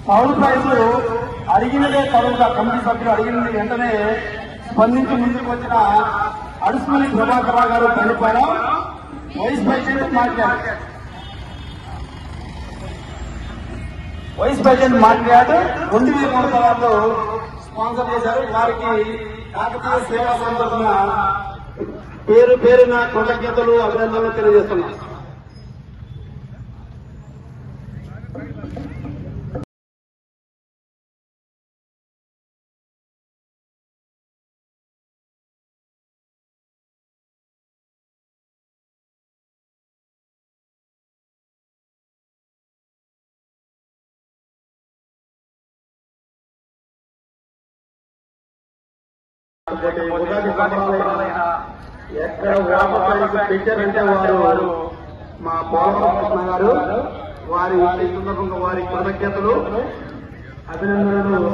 పౌరు price అడిగినదే తరువుగా committee సభ్యులు అడిగినది వెంటనే స్పందించి ముందుకు వచ్చిన అడుసుమల్లి ప్రభాకర్ రావు గారు పైన వైస్ ప్రెసిడెంట్ మాట్లాడారు. వైస్ ప్రెసిడెంట్ మాట్లాడు 2003 తర్వాత స్పాన్సర్ చేశారు. వారికి కాకతీయ సేవా సందర్భంగా పేరున కృతజ్ఞతలు అభినందనలు తెలియజేస్తున్నారు. ఉగాది సంబరాలైన ఎక్కడ వ్యాపారానికి పెట్టారంటే వారు మా పోలకృష్ణ గారు వారి సందర్భంగా వారి కృతజ్ఞతలు అభినందనలు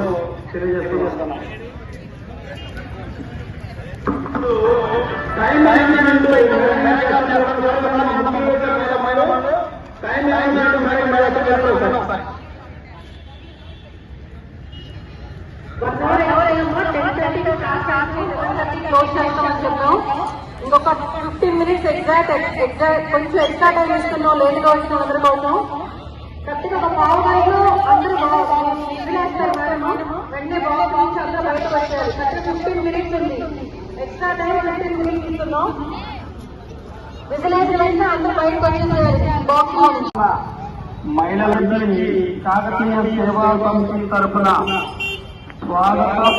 తెలియజేస్తున్నాం. ఇంకొక 15 minutes ఎగ్జాక్ట్ కొంచెం ఎక్స్ట్రా టైం ఇస్తున్నాం. లేట్గా వచ్చిన అందరి కోసం కరెక్ట్గా ఒక పావు గంటలో అందరూ విజిలేస్తారు మేడం. వెంటనే బాక్స్ నుంచి అందరూ బయటకు వచ్చారు. కరెక్ట్ 15 minutes ఉంది. ఎక్స్ట్రా టైం 15 minutes ఇస్తున్నాం. విజిలేసిన వెంటనే అందరూ బయటకు వచ్చేసారు బాక్స్ నుంచి. మహిళలందరికీ కాకతీయ సేవా సమితి తరఫున స్వాగతం.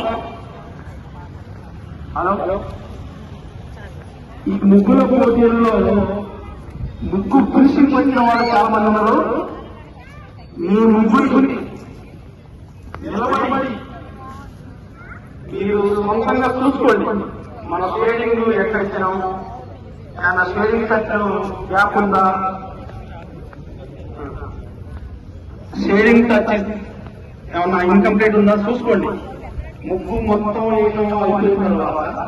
హలో, ఈ ముగ్గుల పోటీల్లో ముగ్గు పురుషులు వచ్చిన వాళ్ళు చాలా మంది ఉన్నారు. మీ ముగ్గురికి నిలబడి మీరు సొంతంగా చూసుకోండి. మన షేడింగ్ ఎక్కడ ఇచ్చినాం, ఆయన షేడింగ్ సెక్షన్ గ్యాప్ ఉందా, షేడింగ్ టచ్ ఏమన్నా ఇన్కంప్లీట్ ఉందా చూసుకోండి. ముగ్గు మొత్తం అయిపోయిన తర్వాత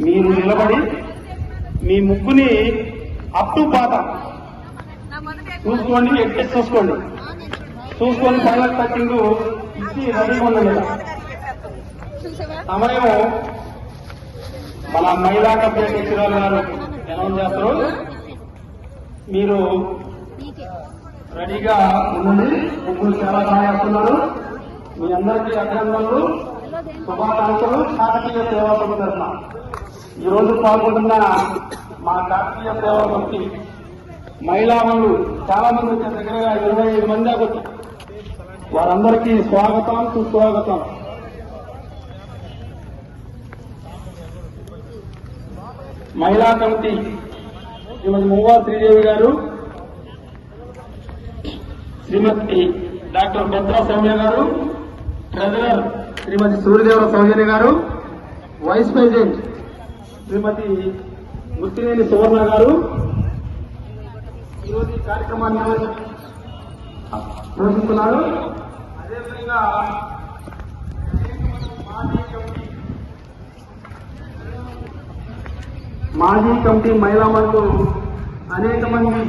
మీరు నిలబడి మీ ముగ్గుని అప్ టు పాత చూసుకోండి, ఎక్కేసి చూసుకొని ఫైనల్ టచింగ్ ఇచ్చి రెడీగా ఉండండి. సమయం మన మహిళా కమిటీ అధ్యక్షురాలు గారు అనౌన్స్ చేస్తారు. మీరు రెడీగా ఉండండి. ముగ్గురు చాలా బాగా చేస్తున్నారు. మీ అందరికీ అభినందనలు, శుభాకాంక్షలు. కాకతీయ సేవా సమితి తరఫున ఈరోజు పాల్గొంటున్న మా కాకతీయ సేవా సమితి మహిళా మనులు చాలా మంది వచ్చారు. దగ్గరగా 25 మంది దాకా వచ్చారు. వారందరికీ స్వాగతం, సుస్వాగతం. మహిళా కమిటీ శ్రీమతి మువ్వా శ్రీదేవి గారు, శ్రీమతి డాక్టర్ భద్రా సౌమ్య గారు, ట్రెజరర్ శ్రీమతి సూర్యదేవర సౌజన్య గారు, వైస్ ప్రెసిడెంట్ శ్రీమతి ముత్తినేని సువర్ణ గారు ఈరోజు ఈ కార్యక్రమాన్ని నిర్వహిస్తున్నారు. అదేవిధంగా మాజీ కమిటీ మహిళా మండలు అనేక మంది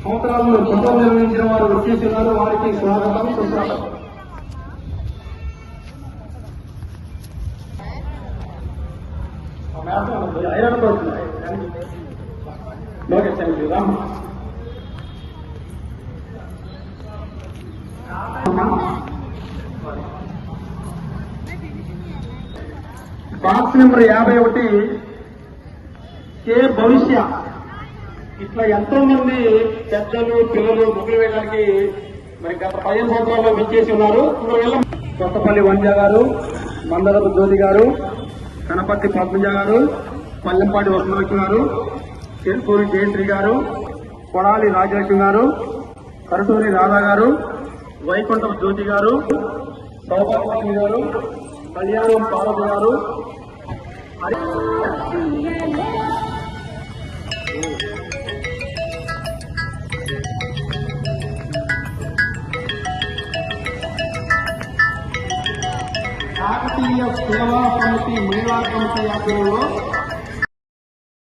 సంవత్సరాల్లో సభలు నిర్వహించిన వారు వచ్చేస్తున్నారు. వారికి స్వాగతం, సుస్వాగతం. బాక్స్ నెంబర్ 51 కే భవిష్య. ఇట్లా ఎంతో మంది పెద్దలు పిల్లలు ముగ్గులు వేయడానికి మరి గత 15 సంవత్సరాల్లో విచ్చేసి ఉన్నారు. కొత్తపల్లి వంజ గారు, మందరపు జ్యోతి గారు, కనపర్తి పద్మజ గారు, పల్లెంపాటి వసంతలక్ష్మి గారు, చెరుకూరి జయశ్రీ గారు, కొడాలి రాజలక్ష్మి గారు, కరుటూరి రాధా గారు, వైకుంఠం జ్యోతి గారు, సౌభాగ్యలక్ష్మి గారు, కళ్యాణం పార్వతి గారు, కాకతీయ సేవా సమితి మహిళా కమిటీ ఆధ్వర్యంలో